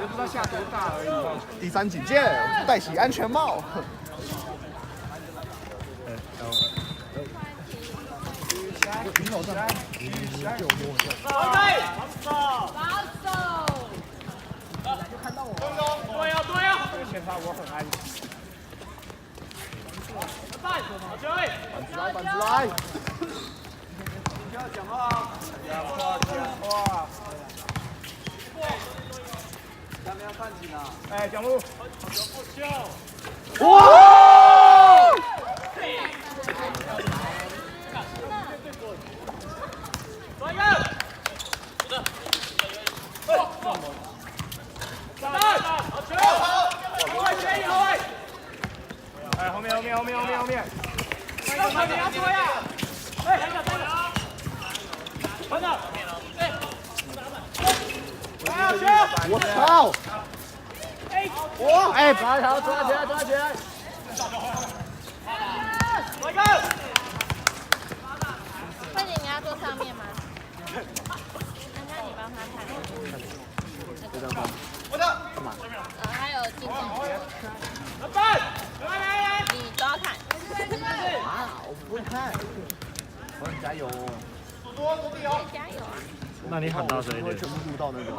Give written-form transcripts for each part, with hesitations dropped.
不知道下多大而已。第三警戒，戴起安全帽。举手站，就看到我。对呀对呀。这个前发我很安心。板子来。不要讲话。讲话。下面要看紧啊！哎，蒋路。哇！左一个。好球！后卫接应后卫。哎，后面。快点要追啊！哎，3个。传导。我操！哎，抓起来！左一个。快点，你要坐上面吗？那你帮他看。这张放。干嘛？还有镜头。来，你都要看。啊，我不会看。我很加油哦。加油啊！那你喊大声一点。全部录到那个。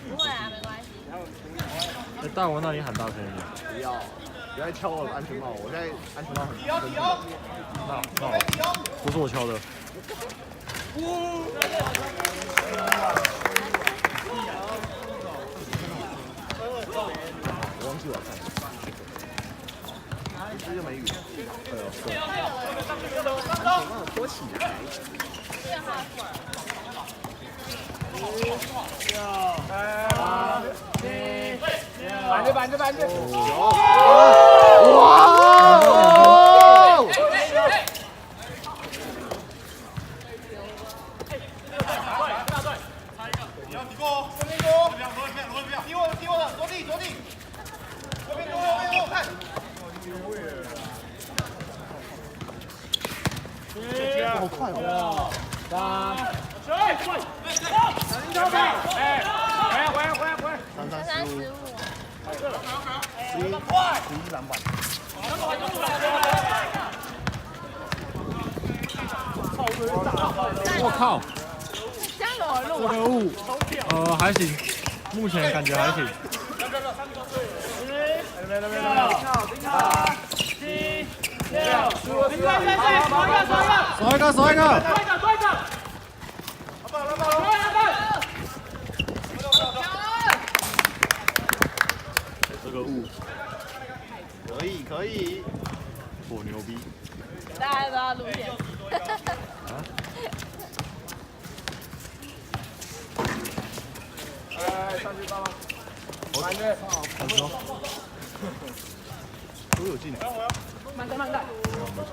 不会啊，没关系。大王，那你喊大声一点。不要敲我的安全帽，我现在安全帽很深。那不是我敲的。我忘记我看。这就没雨。拖起来。板子。哇！好快哦！35。篮板。我靠！加油！这个雾，还行，目前感觉还行。手一个。这个雾，可以。我牛逼。大家都要录片。上去帮忙。好球。都有进。慢点。没有进。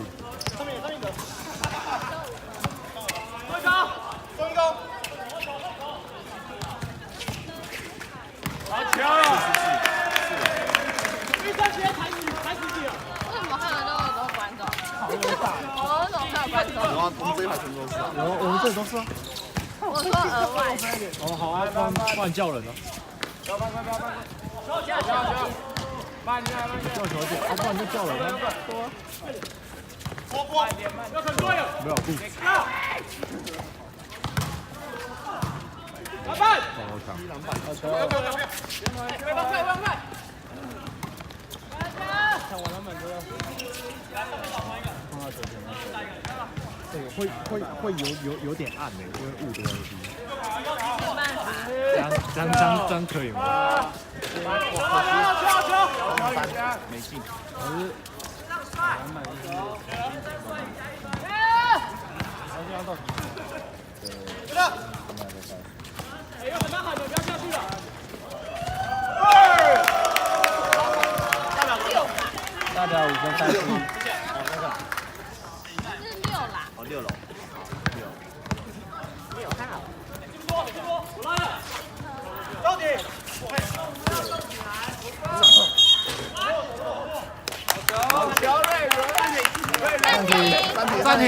上面的。中一个。好球！第三节才10几啊？为什么看了都有观众？好大。我怎么看有观众？我们这一排全都是啊。我们这里都是啊。我说额外。好啊，不然叫人了。不要慢点。叫球点，不然就叫人了。要很多呀！没有不。篮板！好强！不要快！看我篮板都要放到球前面。对，会有点暗的，因为雾的关系。没办法。这样可以吗？球！没进。有很大喊的，不要下去了。大家5分30。是6啦。6楼。没有看好。我来了。到底。暂停。